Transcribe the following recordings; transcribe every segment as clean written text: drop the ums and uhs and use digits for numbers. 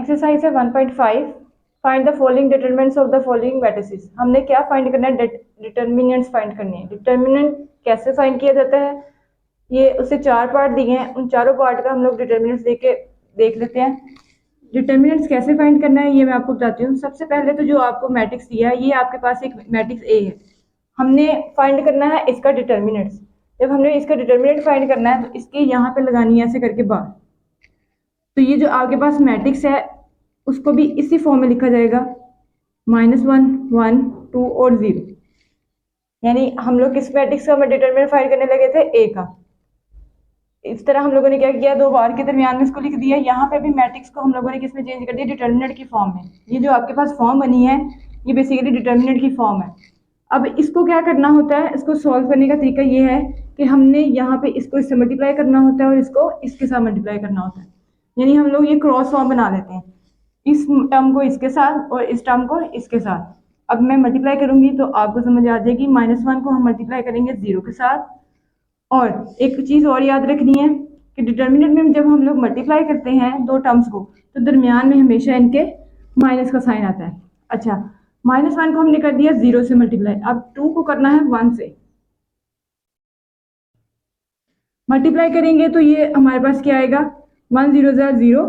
Exercise है 1.5, find the following determinants of the following matrices. हमने क्या फाइंड करना है? डिटरमिनेंट्स फाइंड करने हैं। डिटरमिनेंट कैसे फाइंड किया जाता है? ये उससे 4 पार्ट दिए हैं, उन चारों पार्ट का हम लोग डिटरमिनेंट्स देख लेते हैं। डिटरमिनेंट्स कैसे फाइंड करना है ये मैं आपको बताती हूँ। सबसे पहले तो जो आपको मैट्रिक्स दिया है, ये आपके पास एक मैट्रिक्स ए है, हमने फाइंड करना है इसका डिटरमिनेंट्स। जब हमने इसका डिटरमिनेंट फाइंड करना है तो इसकी यहाँ पे लगानी है ऐसे करके बार। तो ये जो आपके पास मैट्रिक्स है उसको भी इसी फॉर्म में लिखा जाएगा, -1 1 2 और 0। यानी हम लोग किस मैट्रिक्स का डिटरमिनेंट फाइंड करने लगे थे? ए का। इस तरह हम लोगों ने क्या किया, दो बार के दरमियान में इसको लिख दिया। यहाँ पे भी मैट्रिक्स को हम लोगों ने किस में चेंज कर दिया? डिटरमिनेंट की फॉर्म में। ये जो आपके पास फॉर्म बनी है ये बेसिकली डिटरमिनेंट की फॉर्म है। अब इसको क्या करना होता है, इसको सॉल्व करने का तरीका ये है कि हमने यहाँ पे इसको इससे मल्टीप्लाई करना होता है और इसको इसके साथ मल्टीप्लाई करना होता है। यानी हम लोग ये क्रॉस फॉर्म बना लेते हैं, इस टर्म को इसके साथ और इस टर्म को इसके साथ। अब मैं मल्टीप्लाई करूंगी तो आपको समझ आ जाएगी। -1 को हम मल्टीप्लाई करेंगे 0 के साथ। और एक चीज़ और याद रखनी है कि डिटर्मिनेंट में जब हम लोग मल्टीप्लाई करते हैं दो टर्म्स को तो दरमियान में हमेशा इनके माइनस का साइन आता है। अच्छा, -1 को हमने कर दिया 0 से मल्टीप्लाई, अब 2 को करना है 1 से मल्टीप्लाई करेंगे तो ये हमारे पास क्या आएगा? 1 0 0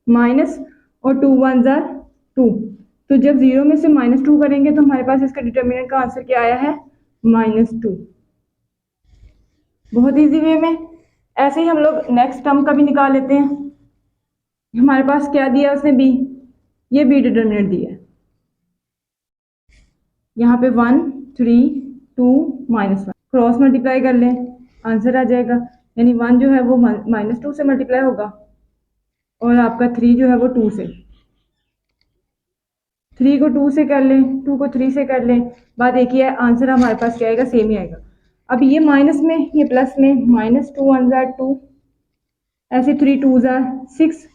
माइनस और 2 1 2। तो जब 0 में से -2 करेंगे तो हमारे पास इसका डिटर्मिनेंट का आंसर क्या आया है? -2। बहुत इजी वे में। ऐसे ही हम लोग नेक्स्ट टर्म का भी निकाल लेते हैं। हमारे पास क्या दिया उसने? बी। ये बी डिटर्मिनेंट दिया है। यहाँ पे 1 3 2 -1 क्रॉस मल्टीप्लाई कर लें, आंसर आ जाएगा। यानी 1 जो है वो -2 से मल्टीप्लाई होगा और आपका 3 जो है वो 2 से। 3 को 2 से कर लें, 2 को 3 से कर लें, बात एक ही है, आंसर हमारे पास क्या आएगा? सेम ही आएगा। अब ये माइनस में ये प्लस में, -2 1 2, ऐसे 3 2 6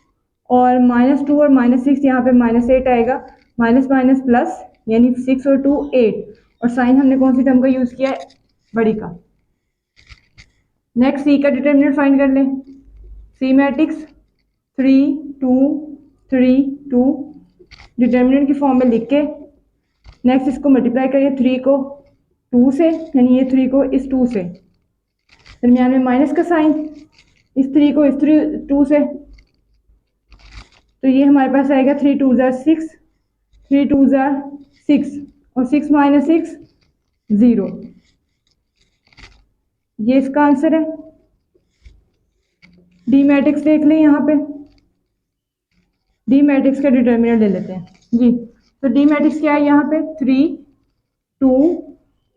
और -2 और -6 यहाँ पे -8 आएगा। माइनस माइनस प्लस यानी 6 और 2 8, और साइन हमने कौन सी टर्म का यूज़ किया है? बड़ी का। नेक्स्ट सी का डिटर्मिनेंट फाइंड कर लें। सी मैट्रिक्स 3 2 3 2 डिटर्मिनेंट की फॉर्म में लिख के नेक्स्ट इसको मल्टीप्लाई करिए 3 को 2 से, यानी ये 3 को इस 2 से, दरमियान में माइनस का साइन, इस 3 को इस 2 से, तो ये हमारे पास आएगा 3 2 6 3 2 6 और 6 -6 0। ये इसका आंसर है। डी मैट्रिक्स देख लें, यहाँ पे डी मैट्रिक्स का डिटर्मिनेंट ले लेते हैं जी। तो डी मैट्रिक्स क्या है? यहाँ पे 3 2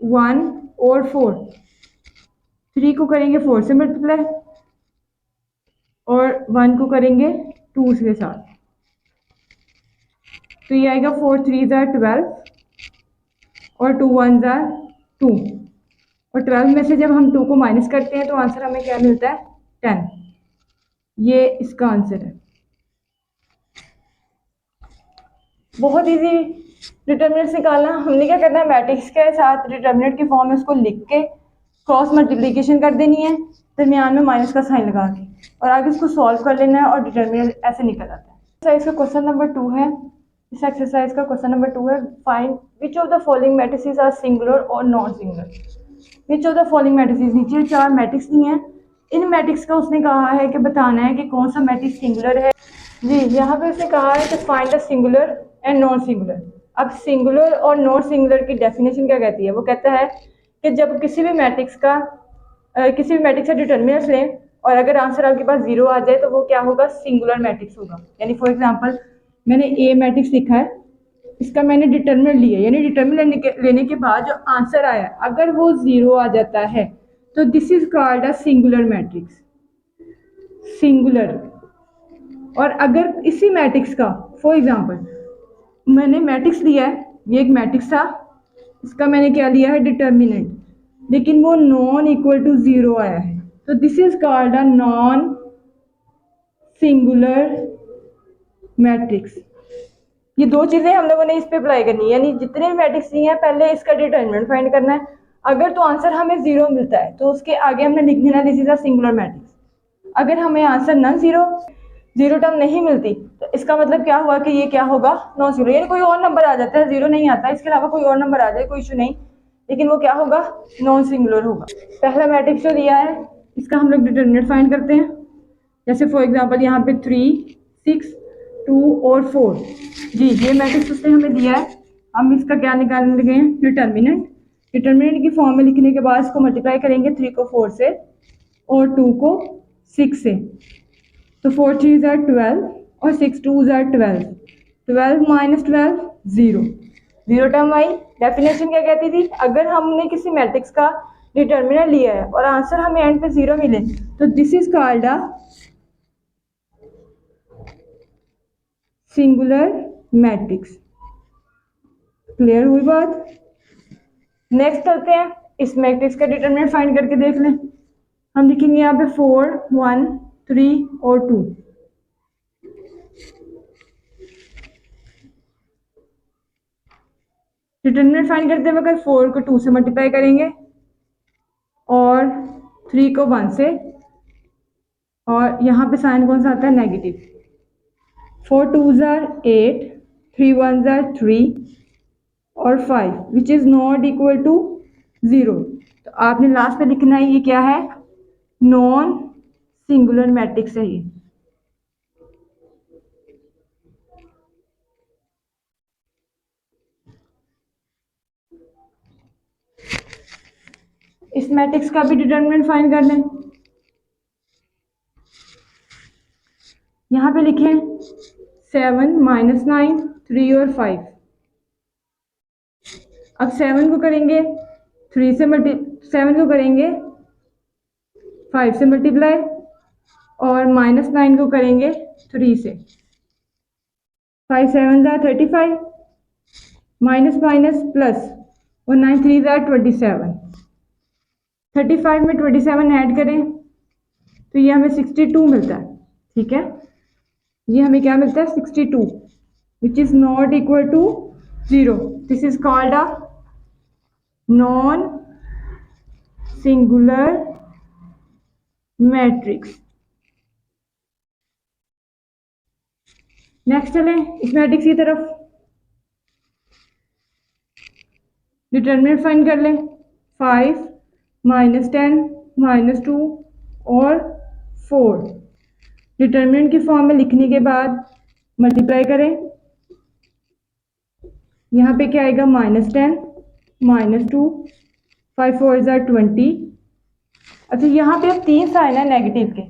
1 और 4। 3 को करेंगे 4 से मल्टीप्लाई और 1 को करेंगे 2 के साथ, तो ये आएगा 4 3 12 और 2 1 2। और 12 में से जब हम 2 को माइनस करते हैं तो आंसर हमें क्या मिलता है? 10। ये इसका आंसर है। बहुत इजी डिटर्मिनेंट्स निकालना। हमने क्या करना है? मैट्रिक्स के साथ डिटर्मिनेंट की फॉर्म में उसको लिख के क्रॉस मल्टीप्लिकेशन कर देनी है, दरमियान में माइनस का साइन लगा के, और आगे उसको सॉल्व कर लेना है और डिटर्मिनेंट ऐसे निकल आता है। एक्सरसाइज का क्वेश्चन नंबर 2 है। इस एक्सरसाइज का क्वेश्चन नंबर 2 है, find which of the following matrices are singular और non singular. Which of the following matrices, नीचे 4 मैट्रिक्स दी हैं, इन मैट्रिक्स का उसने कहा है कि बताना है कि कौन सा मैट्रिक्स सिंगुलर है जी। यहाँ पे उसने कहा है कि find the singular and non singular. अब सिंगुलर और नॉन सिंगुलर की डेफिनेशन क्या कहती है? वो कहता है कि जब किसी भी मैट्रिक्स का डिटर्मिनेंट्स लें और अगर आंसर आपके पास 0 आ जाए तो वो क्या होगा? सिंगुलर मैट्रिक्स होगा। यानी फॉर एग्जांपल मैंने ए मैट्रिक्स लिखा है, इसका मैंने डिटर्मिनेंट लिया, यानी डिटर्मिनेंट लेने के बाद जो आंसर आया अगर वो 0 आ जाता है तो this is called a singular matrix, singular. और अगर इसी मैट्रिक्स का फॉर एग्जांपल मैंने मैट्रिक्स लिया है, ये एक मैट्रिक्स था, इसका मैंने क्या लिया है? डिटर्मिनेंट, लेकिन वो नॉन इक्वल टू 0 आया है, तो this is called a non singular matrix. ये दो चीज़ें हम लोगों ने इस पे अप्लाई करनी है, यानी जितने भी मैट्रिक्स दिए हैं पहले इसका डिटर्मिनेंट फाइंड करना है। अगर तो आंसर हमें 0 मिलता है तो उसके आगे हमने लिख देना this is a singular matrix. अगर हमें आंसर नॉन 0 जीरो टर्म नहीं मिलती, तो इसका मतलब क्या हुआ कि ये क्या होगा, नॉन सिंगुलर। यानी कोई और नंबर आ जाता है, जीरो नहीं आता, इसके अलावा कोई और नंबर आ जाए कोई इशू नहीं, लेकिन वो क्या होगा, नॉन सिंगुलर होगा। पहला मैट्रिक्स जो दिया है इसका हम लोग डिटरमिनेंट फाइंड करते हैं। जैसे फॉर एग्जांपल यहाँ पे 3, 6, 2 और 4, जी ये मैट्रिक्स उसने हमें दिया है। हम इसका क्या निकालने लगे हैं, डिटरमिनेंट। डिटरमिनेंट की फॉर्म में लिखने के बाद इसको मल्टीप्लाई करेंगे 3 को 4 से और 2 को 6 से, तो 4 3 are 12 और 6 2 are 12, 12 minus 12 zero, zero term I. Definition क्या कहती थी, अगर हमने किसी मैट्रिक्स का डिटर्मिनेंट लिया है और आंसर हमें एंड पे जीरो मिले तो this is called a singular matrix. Clear हुई बात। नेक्स्ट करते हैं, इस मैट्रिक्स का डिटरमिनेंट फाइंड करके देख लें। हम लिखेंगे यहाँ पे 4 1 3 और 2। डिटरमिनेंट फाइंड करते वक्त 4 को 2 से मल्टीप्लाई करेंगे और 3 को 1 से, और यहाँ पे साइन कौन सा आता है, negative. 4 2s are 8, 3 1s are 3 और 5 which is not equal to 0। तो आपने लास्ट में लिखना है ये क्या है, नॉन सिंगुलर मैट्रिक्स है ये। इस मैट्रिक्स का भी डिटरमिनेंट फाइंड कर लें। यहाँ पे लिखें 7 माइनस 9 3 और 5। अब 7 को करेंगे 3 से 7 को करेंगे 5 से मल्टीप्लाई और माइनस 9 को करेंगे 3 से। 5 7 ज़ा 35, माइनस माइनस प्लस और 9 3 ज़ा 27। 35 में 27 ऐड करें तो ये हमें 62 मिलता है। ठीक है, ये हमें क्या मिलता है, 62 which is not equal to 0। This is called a non singular matrix. Next चलें इस मैट्रिक्स की तरफ। डिटरमिनेंट फाइंड कर लें। 5 माइनस 10 माइनस 2 और 4। डिटरमिनेंट की फॉर्म में लिखने के बाद मल्टीप्लाई करें। यहाँ पे क्या आएगा, -10 -2, 5 4 ज़ा 20। अच्छा यहाँ पे अब 3 साइन है नेगेटिव के,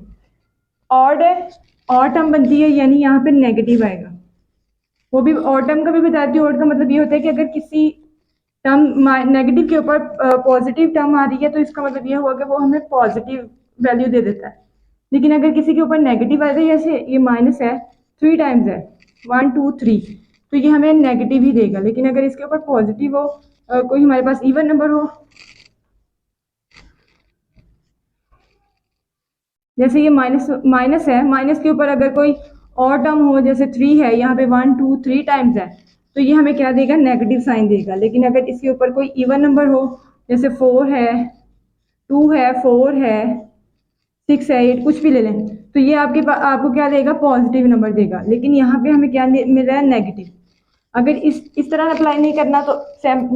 ऑड है, ऑड टर्म बनती है यानी यहाँ पे नेगेटिव आएगा। वो भी ऑड टर्म का भी बताती हूँ। ऑड का मतलब ये होता है कि अगर किसी टर्म नेगेटिव के ऊपर पॉजिटिव टर्म आ रही है तो इसका मतलब ये हुआ कि वो हमें पॉजिटिव वैल्यू दे देता है। लेकिन अगर किसी के ऊपर नेगेटिव आ रही है, जैसे ये माइनस है 3 टाइम्स है 1 2 3, तो ये हमें नेगेटिव ही देगा। लेकिन अगर इसके ऊपर पॉजिटिव हो, कोई हमारे पास इवन नंबर हो, जैसे ये माइनस है, माइनस के ऊपर अगर कोई और टर्म हो, जैसे 3 है, यहाँ पे 1 2 3 टाइम्स है, तो ये हमें क्या देगा, नेगेटिव साइन देगा। लेकिन अगर इसके ऊपर कोई इवन नंबर हो, जैसे 4 है 2 है 4 है 6 है 8, कुछ भी ले लें, तो ये आपको क्या देगा, पॉजिटिव नंबर देगा। लेकिन यहाँ पे हमें क्या मिल रहा है, नेगेटिव। अगर इस तरह अप्लाई नहीं करना तो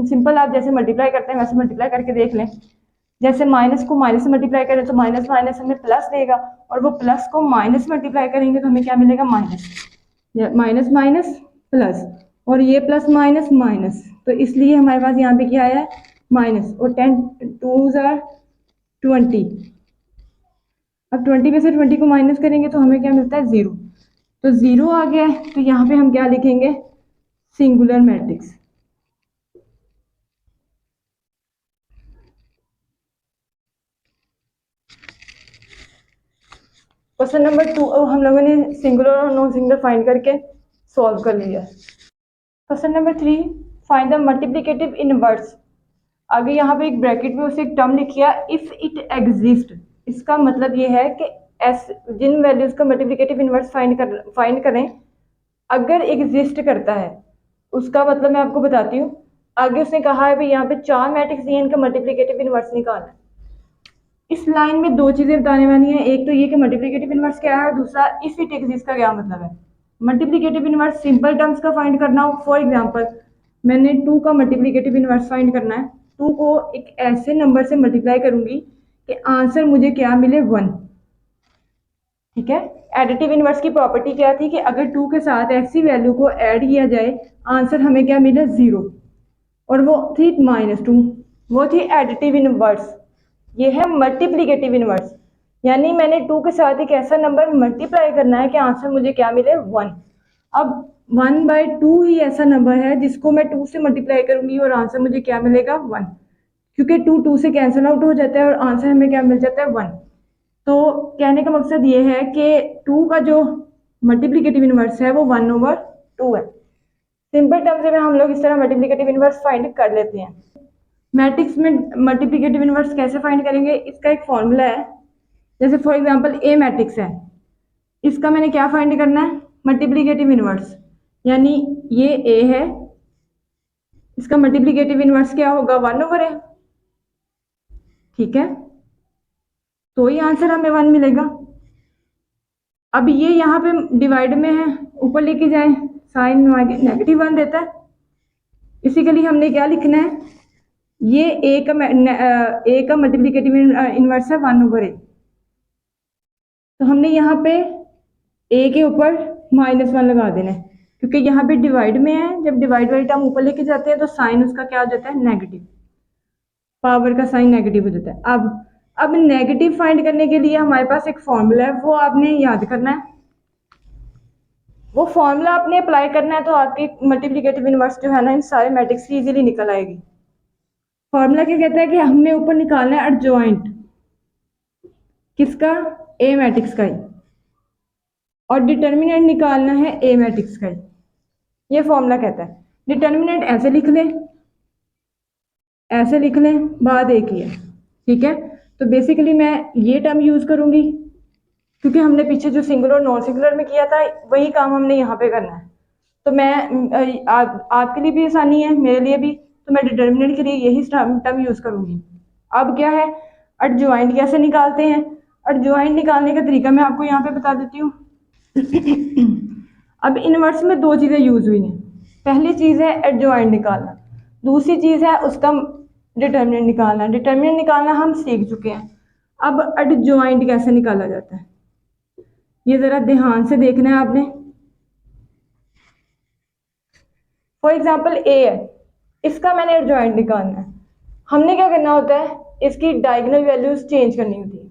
सिंपल आप जैसे मल्टीप्लाई करते हैं वैसे मल्टीप्लाई करके देख लें। जैसे माइनस को माइनस से मल्टीप्लाई करें तो माइनस माइनस हमें प्लस देगा, और वो प्लस को माइनस मल्टीप्लाई करेंगे तो हमें क्या मिलेगा, माइनस। माइनस माइनस प्लस, और ये प्लस माइनस माइनस, तो इसलिए हमारे पास यहाँ पे क्या आया है, माइनस। और 10 2 ज़ा 20। अब 20 में से 20 को माइनस करेंगे तो हमें क्या मिलता है, 0। तो 0 आ गया है, तो यहाँ पे हम क्या लिखेंगे, सिंगुलर मैट्रिक्स। क्वेश्चन नंबर 2 हम लोगों ने सिंगुलर और नॉन सिंगुलर फाइंड करके सॉल्व कर लिया। Question number 3, find the multiplicative inverse. आगे यहाँ पे एक ब्रैकेट में उसे एक टर्म लिखिया, इफ इट एग्जिस्ट। इसका मतलब ये है कि जिन वैल्यूज का मल्टीप्लिकेटिव इनवर्स फाइंड करें, अगर एग्जिस्ट करता है, उसका मतलब मैं आपको बताती हूँ। आगे उसने कहा है भाई यहाँ पे 4 मैट्रिक्स दिए, इनका मल्टीप्लिकेटिव इनवर्स निकालना है। इस लाइन में दो चीजें बताने वाली हैं, एक तो ये कि मल्टीप्लिकेटिव इनवर्स क्या है और दूसरा इफ इट एग्जिस्ट का क्या मतलब है। मल्टीप्लिकेटिव इनवर्स सिंपल टर्म्स का फाइंड करना हो, फॉर एग्जांपल मैंने 2 का मल्टीप्लिकेटिव इनवर्स फाइंड करना है, 2 को एक ऐसे नंबर से मल्टीप्लाई करूंगी कि आंसर मुझे क्या मिले 1। ठीक है, एडिटिव इनवर्स की प्रॉपर्टी क्या थी कि अगर 2 के साथ ऐसी वैल्यू को ऐड किया जाए आंसर हमें क्या मिले 0, और वो थी -2, वो थी एडिटिव इनवर्स। ये है मल्टीप्लिकेटिव इनवर्स, यानी मैंने 2 के साथ एक ऐसा नंबर मल्टीप्लाई करना है कि आंसर मुझे क्या मिले 1। अब 1/2 ही ऐसा नंबर है जिसको मैं 2 से मल्टीप्लाई करूंगी और आंसर मुझे क्या मिलेगा 1, क्योंकि 2 से कैंसिल आउट हो जाता है और आंसर हमें क्या मिल जाता है 1। तो कहने का मकसद ये है कि 2 का जो मल्टीप्लिकेटिव इनवर्स है वो 1/2 है। सिंपल टर्म्स में हम लोग इस तरह मल्टीप्लिकेटिव इनवर्स फाइंड कर लेते हैं। मैट्रिक्स में मल्टीप्लिकेटिव इनवर्स कैसे फाइंड करेंगे, इसका एक फॉर्मूला है। जैसे फॉर एग्जांपल ए मैट्रिक्स है, इसका मैंने क्या फाइंड करना है, मल्टीप्लिकेटिव इनवर्स, यानी ये ए है, इसका मल्टीप्लिकेटिव इनवर्स क्या होगा 1/a। ठीक है, तो ही आंसर हमें 1 मिलेगा। अब ये यहाँ पे डिवाइड में है, ऊपर लेके जाए साइन -1 देता है, इसी के लिए हमने क्या लिखना है, ये ए का मल्टीप्लिकेटिव इनवर्स है 1/a। तो हमने यहाँ पे ए के ऊपर -1 लगा देना है, क्योंकि यहाँ पे डिवाइड में है, जब डिवाइड वाली टर्म ऊपर लेके जाते हैं तो साइन उसका क्या हो जाता है नेगेटिव, पावर का साइन नेगेटिव हो जाता है। अब नेगेटिव फाइंड करने के लिए हमारे पास एक फॉर्मूला है, वो आपने याद करना है। वो फॉर्मूला आपने अप्लाई करना है तो आपकी मल्टीप्लिकेटिव इनवर्स जो है ना इन सारे मैट्रिक्स की इजीली निकल आएगी। फॉर्मूला क्या कहता है कि हमने ऊपर निकालना है एडजॉइंट किसका, ए मैट्रिक्स का ही, और डिटर्मिनेंट निकालना है ए मैट्रिक्स का ही। ये फॉर्मूला कहता है। डिटर्मिनेंट ऐसे लिख लें, ऐसे लिख लें, बात एक ही है। ठीक है, तो बेसिकली मैं ये टर्म यूज करूंगी, क्योंकि हमने पीछे जो सिंगुलर और नॉन सिंगुलर में किया था वही काम हमने यहाँ पे करना है। तो मैं आपके लिए भी आसानी है, मेरे लिए भी, तो मैं डिटर्मिनेंट के लिए यही टर्म यूज करूंगी। अब क्या है, एडजॉइंट कैसे निकालते हैं, एडजॉइंट निकालने का तरीका मैं आपको यहाँ पे बता देती हूँ। अब इनवर्स में दो चीज़ें यूज हुई हैं, पहली चीज़ है एडजॉइंट निकालना, दूसरी चीज़ है उसका डिटर्मिनेंट निकालना। डिटर्मिनेंट निकालना हम सीख चुके हैं, अब एडजॉइंट कैसे निकाला जाता है ये ज़रा ध्यान से देखना है आपने। फॉर एग्जाम्पल ए है, इसका मैंने एडजॉइंट निकालना है, हमने क्या करना होता है, इसकी डायगोनल वैल्यूज चेंज करनी होती है।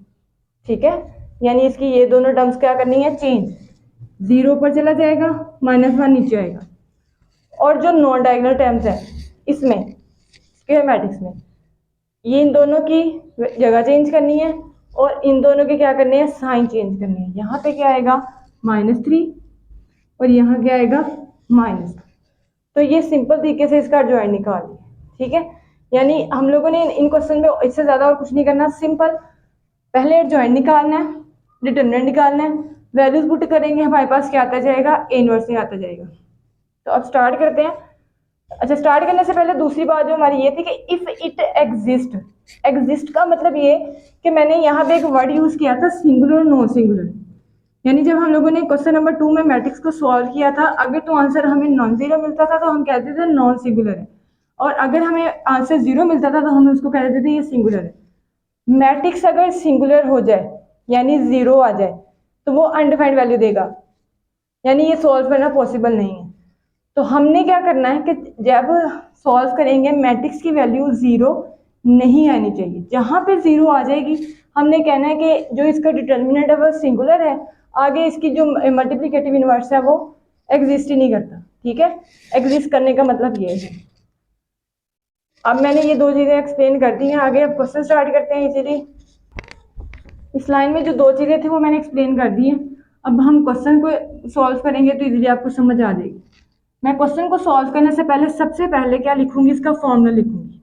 ठीक है, यानी इसकी ये दोनों टर्म्स क्या करनी है, चेंज, 0 पर चला जाएगा, -1 नीचे आएगा। और जो नॉन डायगोनल टर्म्स है इसमें स्क्वायर मैट्रिक्स में, ये इन दोनों की जगह चेंज करनी है और इन दोनों की क्या करनी है, साइन चेंज करनी है। यहाँ पे क्या आएगा -3 और यहाँ क्या आएगा -2। तो ये सिंपल तरीके से इसका एडजॉइंट निकाल लिया। ठीक है, यानी हम लोगों ने इन क्वेश्चन में इससे ज़्यादा और कुछ नहीं करना, सिंपल पहले एडजॉइंट निकालना है, डिटरमिनेंट निकालना है, वैल्यूज पुट करेंगे, हमारे पास क्या आता जाएगा, ए इनवर्स में आता जाएगा। तो अब स्टार्ट करते हैं। अच्छा, स्टार्ट करने से पहले दूसरी बात जो हमारी ये थी कि इफ इट एग्जिस्ट, एग्जिस्ट का मतलब ये कि मैंने यहाँ पे एक वर्ड यूज किया था सिंगुलर और नॉन सिंगुलर, यानी जब हम लोगों ने क्वेश्चन नंबर 2 में मैट्रिक्स को सॉल्व किया था, अगर तो आंसर हमें नॉन जीरो मिलता था तो हम कहते थे नॉन सिंगुलर है, और अगर हमें आंसर 0 मिलता था तो हम उसको कह देते थे ये सिंगुलर है। मैट्रिक्स अगर सिंगुलर हो जाए यानी 0 आ जाए तो वो अनडिफाइंड वैल्यू देगा, यानी ये सॉल्व करना पॉसिबल नहीं है। तो हमने क्या करना है कि जब सॉल्व करेंगे मैट्रिक्स की वैल्यू 0 नहीं आनी चाहिए, जहाँ पे 0 आ जाएगी हमने कहना है कि जो इसका डिटर्मिनेंट है वो सिंगुलर है, आगे इसकी जो मल्टीप्लिकेटिव इनवर्स है वो एग्जिस्ट ही नहीं करता। ठीक है, एग्जिस्ट करने का मतलब ये है। अब मैंने ये दो चीज़ें एक्सप्लेन कर दी हैं, आगे अब क्वेश्चन स्टार्ट करते हैं इजीली। इस लाइन में जो दो चीज़ें थी वो मैंने एक्सप्लेन कर दी हैं, अब हम क्वेश्चन को सॉल्व करेंगे तो इजीली आपको समझ आ जाएगी। मैं क्वेश्चन को सॉल्व करने से पहले सबसे पहले क्या लिखूंगी, इसका फॉर्मूला लिखूंगी,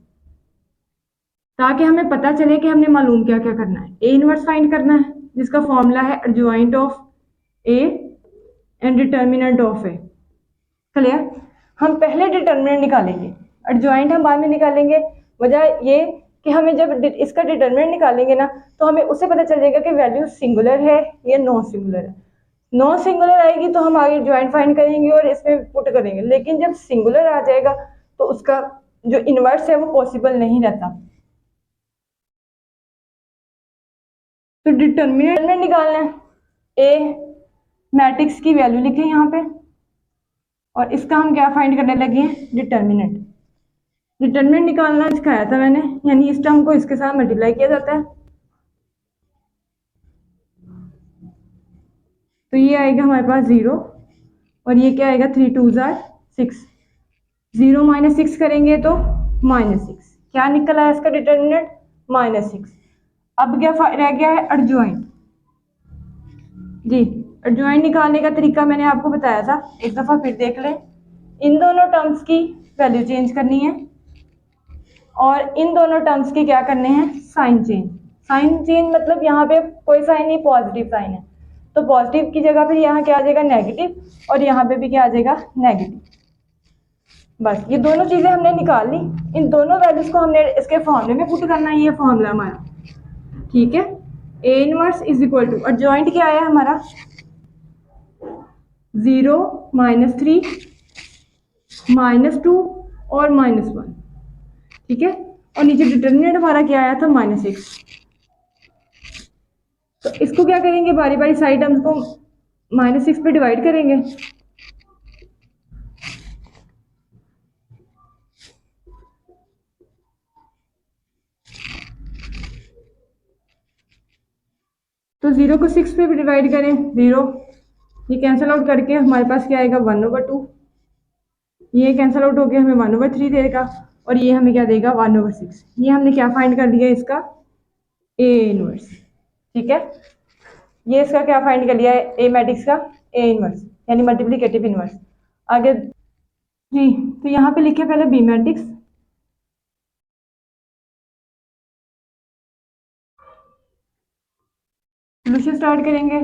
ताकि हमें पता चले कि हमने मालूम क्या क्या करना है। ए इनवर्स फाइंड करना है जिसका फॉर्मूला है adjoint of A and determinant of A. Clear, हम पहले डिटर्मिनेंट निकालेंगे, एडजॉइंट हम बाद में निकालेंगे। वजह ये कि हमें जब इसका डिटर्मिनेंट निकालेंगे ना तो हमें उससे पता चल जाएगा कि वैल्यू सिंगुलर है या नॉन सिंगुलर है। नॉन सिंगुलर आएगी तो हम आगे ज्वाइंट फाइंड करेंगे और इसमें पुट करेंगे, लेकिन जब सिंगुलर आ जाएगा तो उसका जो इनवर्स है वो पॉसिबल नहीं रहता। तो डिटर्मिनेंट निकालना है, ए मैट्रिक्स की वैल्यू लिखें यहाँ पे, और इसका हम क्या फाइंड करने लगे हैं, डिटर्मिनेंट। डिटर्मिनेंट निकालना सिखाया था मैंने, यानी इस टर्म को इसके साथ मल्टीप्लाई किया जाता है। तो ये आएगा हमारे पास 0 और ये क्या आएगा 3 2 जार 6। 0 माइनस 6 करेंगे तो -6। क्या निकल आया इसका डिटर्मिनेंट, -6। अब क्या रह गया है, एडजॉइंट। जी, एडजॉइंट निकालने का तरीका मैंने आपको बताया था, एक दफ़ा फिर देख लें। इन दोनों टर्म्स की वैल्यू चेंज करनी है और इन दोनों टर्म्स के क्या करने हैं, साइन चेंज। साइन चेंज मतलब यहाँ पे कोई साइन नहीं, पॉजिटिव साइन है, तो पॉजिटिव की जगह पे यहाँ क्या आ जाएगा, नेगेटिव, और यहाँ पे भी क्या आ जाएगा, नेगेटिव। बस ये दोनों चीज़ें हमने निकाल ली। इन दोनों वैल्यूज को हमने इसके फॉर्मूले में पुट करना है, ये फॉर्मूला हमारा, ठीक है। A inverse is equal to, और जॉइंट क्या आया हमारा, 0 -3 -2 और -1, ठीक है। और नीचे डिटर्मिनेंट हमारा क्या आया था, -6। तो इसको क्या करेंगे, बारी बारी साइड टर्म्स को -6 पे डिवाइड करेंगे। तो 0 को 6 पे भी डिवाइड करें, 0, ये कैंसिल आउट करके हमारे पास क्या आएगा, 1/2, ये कैंसिल आउट हो गया, हमें 1/3 देगा, और ये हमें क्या देगा, 1/6। ये हमने क्या फाइंड कर लिया, इसका ए इनवर्स, ठीक है। ये इसका क्या फाइंड कर लिया है, ए मैट्रिक्स का ए इनवर्स, यानी मल्टीप्लिकेटिव इनवर्स। आगे जी, तो यहाँ पे लिखे पहले बी मैट्रिक्स, सोल्यूशन स्टार्ट करेंगे।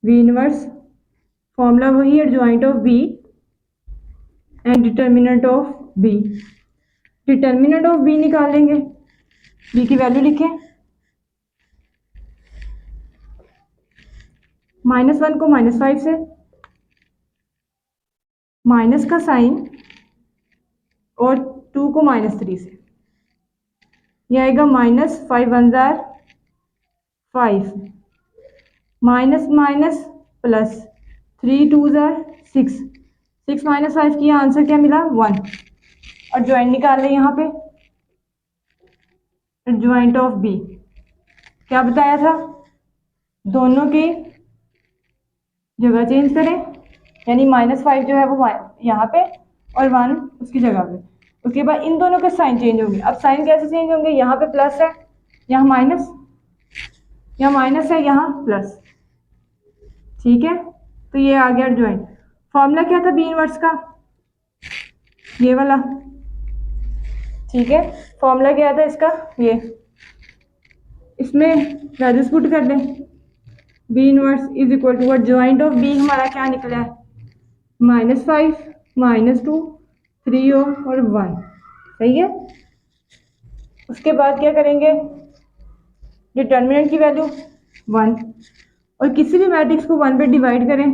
बी इनवर्स फॉर्मूला वही, adjoint of B and determinant of B. Determinant of B निकालेंगे, बी की वैल्यू लिखें, -1 को -5 से, माइनस का साइन, और 2 को -3 से, यह आएगा -5 1 jar 5, minus minus plus, 3 2 jar 6, 6 -5 की आंसर क्या मिला, 1। और ज्वाइंट निकाल लें यहाँ पे, ज्वाइंट ऑफ बी क्या बताया था, दोनों की जगह चेंज करें, यानी -5 जो है वो यहाँ पे और 1 उसकी जगह पे। उसके बाद इन दोनों के साइन चेंज होंगे। अब साइन कैसे चेंज होंगे, यहाँ पे प्लस है, यहाँ माइनस, यहाँ माइनस है, यहाँ प्लस, ठीक है। तो ये आ गया ज्वाइंट। फॉर्मूला क्या था बी इनवर्स का, ये वाला, ठीक है। फॉर्मूला क्या था इसका, ये, इसमें वैल्यूज पुट कर दें, B inverse is equal to, joint of B हमारा क्या निकला है, -5 -2 3 और 1, सही है। उसके बाद क्या करेंगे, डिटर्मिनेंट की वैल्यू 1, और किसी भी मैट्रिक्स को 1 पे डिवाइड करें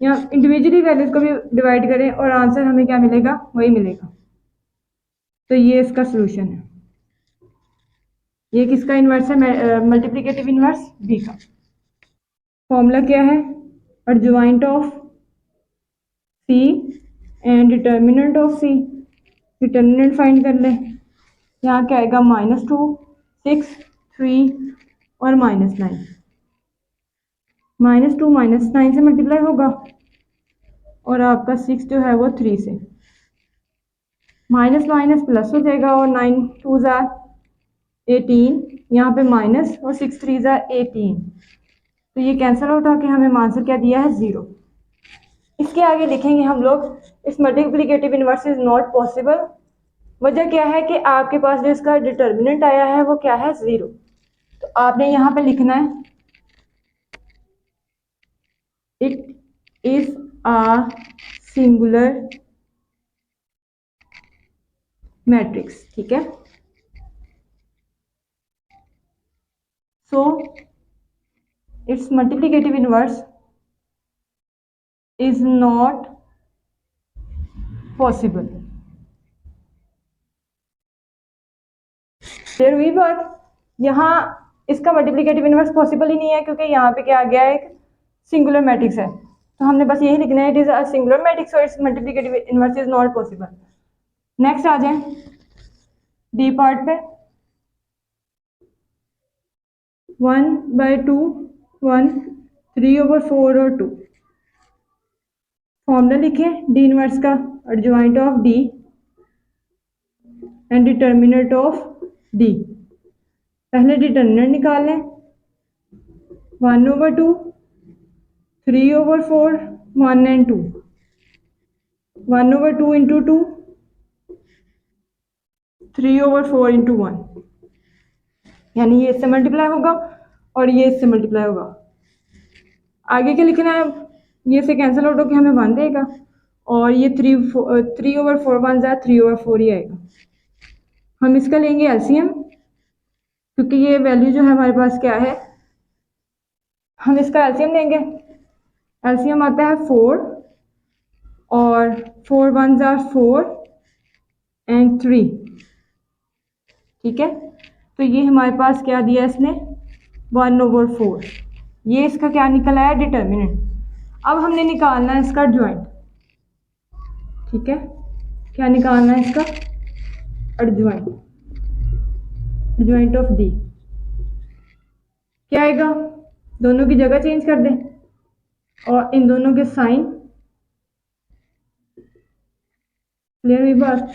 या इंडिविजुअली वैल्यूज को भी डिवाइड करें और आंसर हमें क्या मिलेगा, वही मिलेगा। तो ये इसका सॉल्यूशन है। ये किसका इन्वर्स है, मल्टीप्लिकेटिव इन्वर्स बी का। फॉर्मूला क्या है, adjoint of C and determinant of C. Determinant find कर ले, यहाँ क्या आएगा, -2 6 3 और -9, -2 -9 से मल्टीप्लाई होगा और आपका 6 जो है वो 3 से, माइनस माइनस प्लस हो जाएगा, और 9 2 जार 18, यहाँ पे माइनस, और 6 3 जार 18, तो ये कैंसिल आउट होकर हमें आंसर क्या दिया है, 0। इसके आगे लिखेंगे हम लोग, इस multiplicative inverse is not possible. वजह क्या है कि आपके पास जो इसका डिटर्मिनेंट आया है वो क्या है, 0। तो आपने यहाँ पे लिखना है, it is a singular matrix, ठीक है। So it's multiplicative inverse is not possible. Clear हुई बात? यहाँ इसका मल्टीप्लिकेटिव इनवर्स पॉसिबल ही नहीं है क्योंकि यहाँ पे क्या आ गया, एक सिंगुलर मैट्रिक्स है, तो हमने बस यही लिखना है, it is a singular matrix और its multiplicative inverse is not possible. Next आ जाए डी पार्ट पे। 1/2 1 3/4 और 2 फॉर्मूला लिखे डी इनवर्स का, adjoint of D and determinant of D. पहले डिटर्मिनेंट निकाल लें, 1/2 3/4 1 एंड 2, 1/2 इंटू 2 3/4 इंटू 1, यानी ये इससे मल्टीप्लाई होगा और ये इससे मल्टीप्लाई होगा। आगे क्या लिखना है, ये से कैंसिल आउट होकर हमें 1 देगा और ये 3/4 1 ज़ा 3/4 ही आएगा। हम इसका लेंगे एलसीएम क्योंकि ये वैल्यू जो है हमारे पास क्या है, हम इसका एलसीएम लेंगे। एलसीएम आता है 4 और 4 1 ज़ा 4 एंड 3, ठीक है। तो ये हमारे पास क्या दिया इसने, 1/4, ये इसका क्या निकला है, डिटर्मिनेंट। अब हमने निकालना है इसका एडजॉइंट, ठीक है। क्या निकालना है इसका, एडजॉइंट, एडजॉइंट ऑफ डी। क्या आएगा, दोनों की जगह चेंज कर दें और इन दोनों के साइन। क्लियर हुई बात?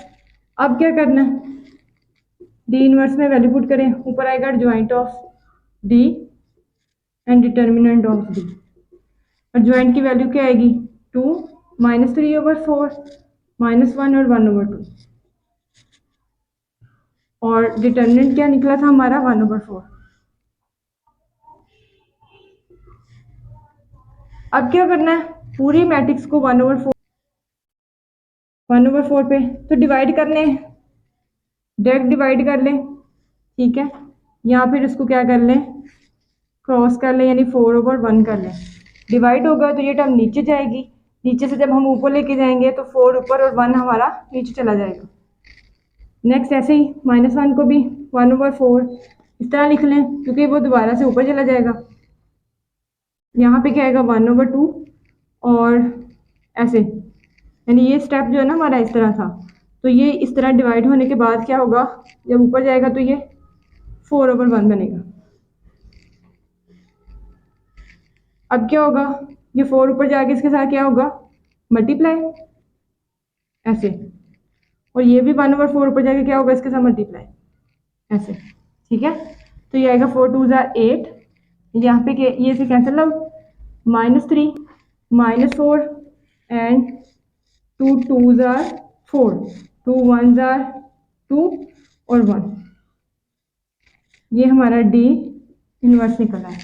अब क्या करना है, डी इनवर्स में वैल्यू पुट करें, ऊपर आएगा adjoint of D and determinant of D. Adjoint की वैल्यू क्या आएगी, 2 -3/4 -1 और 1/2, और डिटर्मिनेंट क्या निकला था हमारा, 1/4। अब क्या करना है, पूरी मैट्रिक्स को 1/4 पे तो डिवाइड कर लें, डायरेक्ट डिवाइड कर लें, ठीक है। या फिर इसको क्या कर लें, क्रॉस कर लें, यानी 4/1 कर लें। डिवाइड होगा तो ये टर्म नीचे जाएगी, नीचे से जब हम ऊपर लेके जाएंगे तो 4 ऊपर और 1 हमारा नीचे चला जाएगा। नेक्स्ट ऐसे ही -1 को भी 1/4 इस तरह लिख लें क्योंकि वो दोबारा से ऊपर चला जाएगा। यहाँ पे क्या आएगा, 1/2 और ऐसे, यानी ये स्टेप जो है ना हमारा इस तरह था, तो ये इस तरह डिवाइड होने के बाद क्या होगा, जब ऊपर जाएगा तो ये 4/1 बनेगा। अब क्या होगा, ये 4 ऊपर जाके इसके साथ क्या होगा, मल्टीप्लाई, ऐसे, और ये भी 1/4 ऊपर जाके क्या होगा, इसके साथ मल्टीप्लाई, ऐसे, ठीक है। तो ये आएगा 4 2 ज़ा 8, यहाँ पे ये से कैंसिल आउट, -3 -4 एंड 2 2 ज़ा 4, 2 1 ज़ा 2 और 1, ये हमारा डी इनवर्स निकला है।